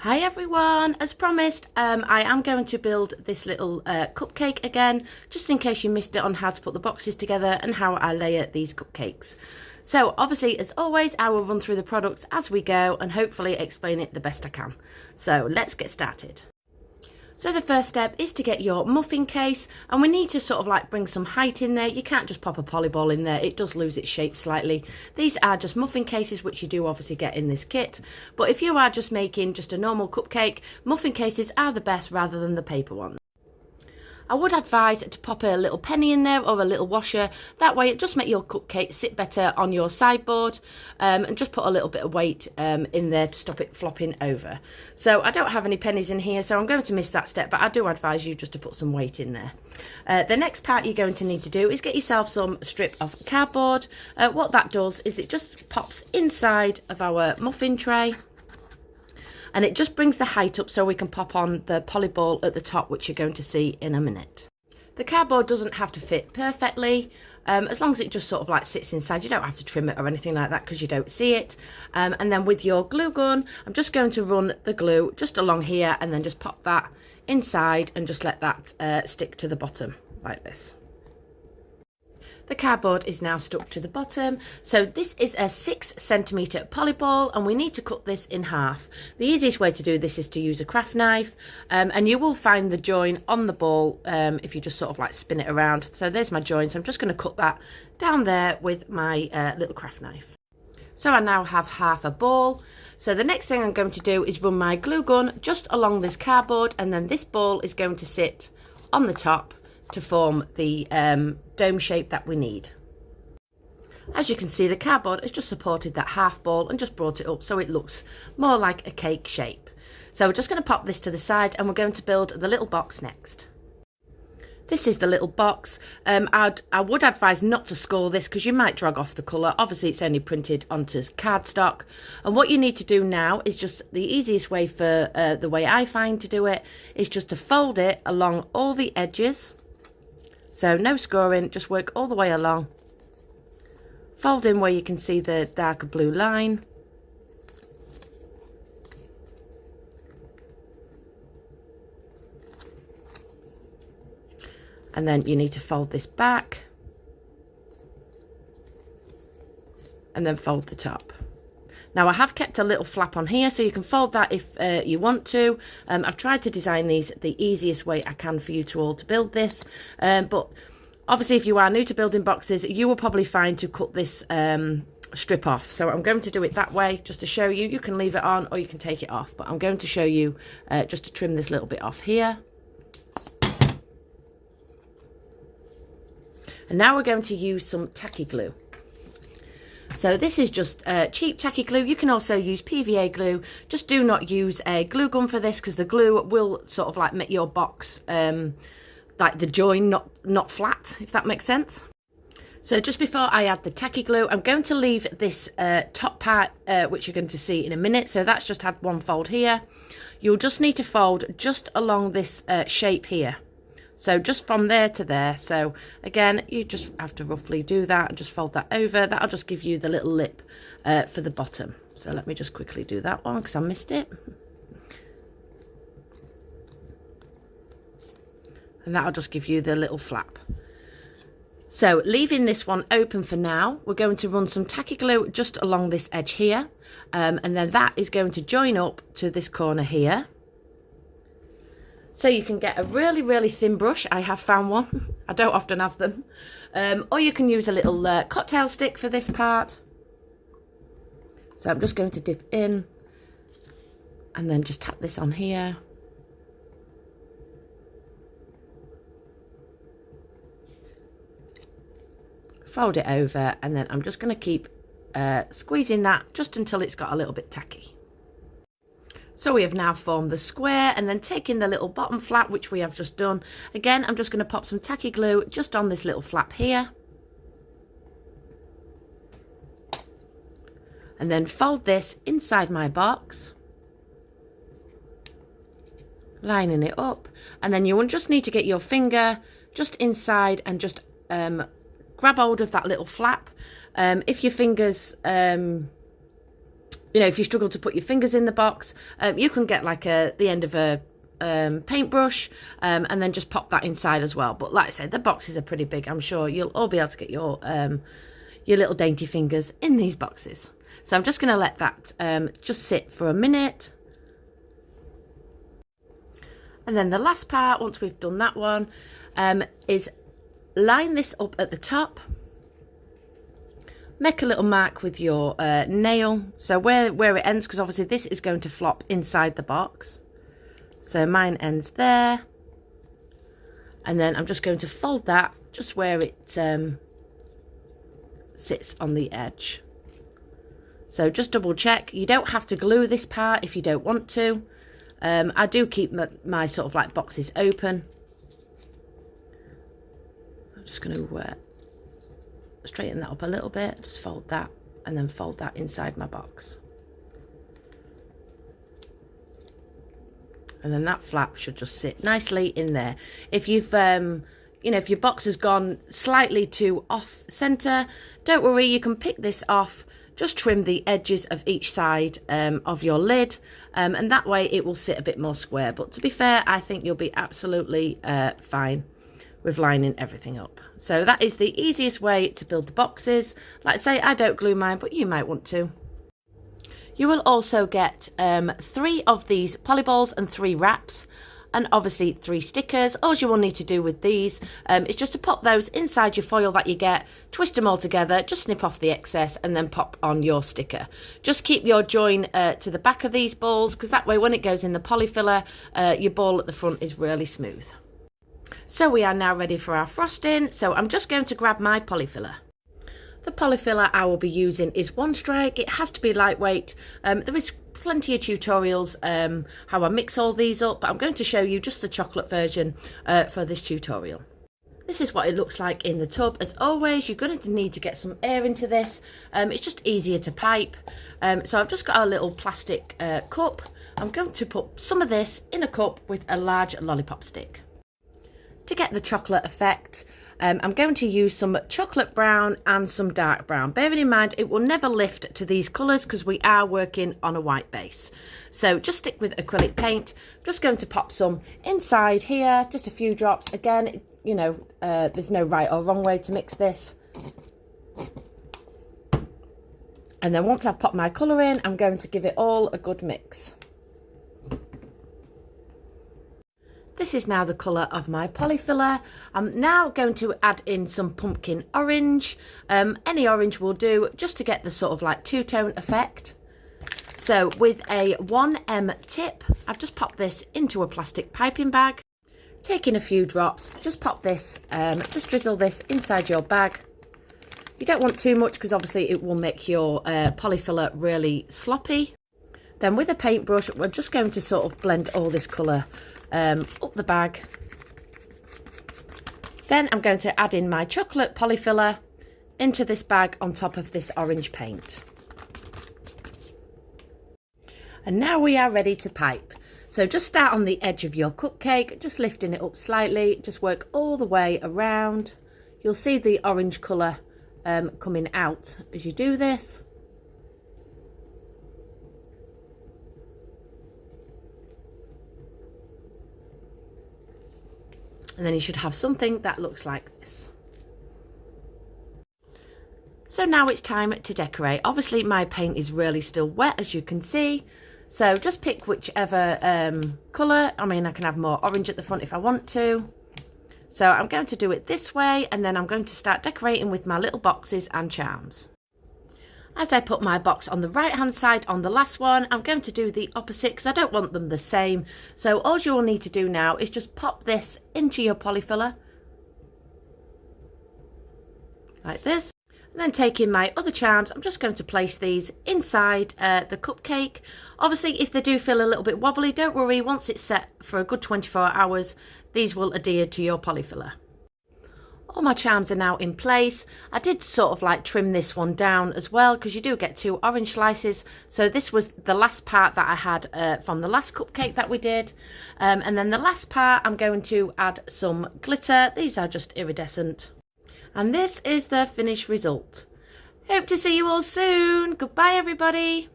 Hi everyone, as promised, I am going to build this little cupcake again, just in case you missed it on how to put the boxes together and how I layer these cupcakes. So obviously, as always, I will run through the products as we go and hopefully explain it the best I can. So let's get started. So the first step is to get your muffin case, and we need to sort of like bring some height in there. You can't just pop a polyball in there, it does lose its shape slightly. These are just muffin cases, which you do obviously get in this kit, but if you are just making just a normal cupcake, muffin cases are the best rather than the paper ones. I would advise to pop a little penny in there or a little washer. That way it just makes your cupcake sit better on your sideboard, and just put a little bit of weight in there to stop it flopping over. So I don't have any pennies in here, so I'm going to miss that step, but I do advise you just to put some weight in there. The next part you're going to need to do is get yourself some strip of cardboard. What that does is it just pops inside of our muffin tray, and it just brings the height up so we can pop on the polyball at the top, which you're going to see in a minute. The cardboard doesn't have to fit perfectly, as long as it just sort of like sits inside. You don't have to trim it or anything like that because you don't see it. And then with your glue gun, I'm just going to run the glue just along here and then just pop that inside and just let that stick to the bottom like this. The cardboard is now stuck to the bottom. So this is a 6cm polyball, and we need to cut this in half. The easiest way to do this is to use a craft knife, and you will find the join on the ball if you just sort of like spin it around. So there's my join, so I'm just going to cut that down there with my little craft knife. So I now have half a ball. So the next thing I'm going to do is run my glue gun just along this cardboard, and then this ball is going to sit on the top to form the dome shape that we need. As you can see, the cardboard has just supported that half ball and just brought it up so it looks more like a cake shape. So we're just going to pop this to the side, and we're going to build the little box next. This is the little box. I would advise not to score this because you might drag off the colour. Obviously it's only printed onto cardstock, and what you need to do now is just the easiest way for the way I find to do it is just to fold it along all the edges. So no scoring, just work all the way along. Fold in where you can see the darker blue line. And then you need to fold this back. And then fold the top. Now I have kept a little flap on here, so you can fold that if you want to. I've tried to design these the easiest way I can for you to all to build this. But obviously if you are new to building boxes, you will probably find to cut this strip off. So I'm going to do it that way just to show you. You can leave it on or you can take it off. But I'm going to show you just to trim this little bit off here. And now we're going to use some tacky glue. So this is just cheap tacky glue. You can also use PVA glue. Just do not use a glue gun for this because the glue will sort of like make your box like the join not flat, if that makes sense. So just before I add the tacky glue, I'm going to leave this top part, which you're going to see in a minute. So that's just had one fold here. You'll just need to fold just along this shape here. So just from there to there. So again, you just have to roughly do that and just fold that over. That'll just give you the little lip for the bottom. So let me just quickly do that one because I missed it. And that'll just give you the little flap. So leaving this one open for now, we're going to run some tacky glue just along this edge here. And then that is going to join up to this corner here. So you can get a really, really thin brush. I have found one. I don't often have them. Or you can use a little cocktail stick for this part. So I'm just going to dip in and then just tap this on here. Fold it over, and then I'm just going to keep squeezing that just until it's got a little bit tacky. So we have now formed the square, and then taking the little bottom flap, which we have just done. Again, I'm just going to pop some tacky glue just on this little flap here. And then fold this inside my box. Lining it up. And then you will just need to get your finger just inside and just grab hold of that little flap. If your fingers you know, if you struggle to put your fingers in the box, you can get like the end of a paintbrush and then just pop that inside as well. But like I said, the boxes are pretty big. I'm sure you'll all be able to get your little dainty fingers in these boxes. So I'm just going to let that just sit for a minute. And then the last part, once we've done that one, is line this up at the top. Make a little mark with your nail, so where it ends, because obviously this is going to flop inside the box. So mine ends there. And then I'm just going to fold that just where it sits on the edge. So just double check. You don't have to glue this part if you don't want to. I do keep my sort of like boxes open. I'm just going to straighten that up a little bit, just fold that and then fold that inside my box. And then that flap should just sit nicely in there. If you've you know, if your box has gone slightly too off center, don't worry, you can pick this off. Just trim the edges of each side of your lid, and that way it will sit a bit more square. But to be fair, I think you'll be absolutely fine with lining everything up. So that is the easiest way to build the boxes. Like I say, I don't glue mine, but you might want to. You will also get 3 of these polyballs and 3 wraps, and obviously 3 stickers. All you will need to do with these is just to pop those inside your foil that you get, twist them all together, just snip off the excess and then pop on your sticker. Just keep your join to the back of these balls, because that way when it goes in the polyfiller, your ball at the front is really smooth. So we are now ready for our frosting, so I'm just going to grab my polyfiller. The polyfiller I will be using is One Strike. It has to be lightweight. There is plenty of tutorials how I mix all these up, but I'm going to show you just the chocolate version for this tutorial. This is what it looks like in the tub. As always, you're going to need to get some air into this. It's just easier to pipe. So I've just got a little plastic cup. I'm going to put some of this in a cup with a large lollipop stick. To get the chocolate effect, I'm going to use some chocolate brown and some dark brown. Bearing in mind, it will never lift to these colours because we are working on a white base. So just stick with acrylic paint. I'm just going to pop some inside here, just a few drops. Again, you know, there's no right or wrong way to mix this. And then once I've popped my colour in, I'm going to give it all a good mix. This is now the colour of my polyfiller. I'm now going to add in some pumpkin orange. Any orange will do, just to get the sort of like two-tone effect. So with a 1M tip, I've just popped this into a plastic piping bag. Taking a few drops, just pop this, just drizzle this inside your bag. You don't want too much because obviously it will make your polyfiller really sloppy. Then with a paintbrush, we're just going to sort of blend all this colour up the bag. Then I'm going to add in my chocolate polyfiller into this bag on top of this orange paint. And now we are ready to pipe. So just start on the edge of your cupcake, just lifting it up slightly, just work all the way around. You'll see the orange colour coming out as you do this. And then you should have something that looks like this. So now it's time to decorate. Obviously my paint is really still wet, as you can see. So just pick whichever colour. I mean, I can have more orange at the front if I want to. So I'm going to do it this way, and then I'm going to start decorating with my little boxes and charms. As I put my box on the right hand side on the last one, I'm going to do the opposite because I don't want them the same. So all you will need to do now is just pop this into your polyfiller, like this. And then taking my other charms, I'm just going to place these inside the cupcake. Obviously, if they do feel a little bit wobbly, don't worry. Once it's set for a good 24 hours, these will adhere to your polyfiller. All my charms are now in place. I did sort of like trim this one down as well because you do get 2 orange slices. So this was the last part that I had from the last cupcake that we did. And then the last part, I'm going to add some glitter. These are just iridescent. And this is the finished result. Hope to see you all soon. Goodbye, everybody.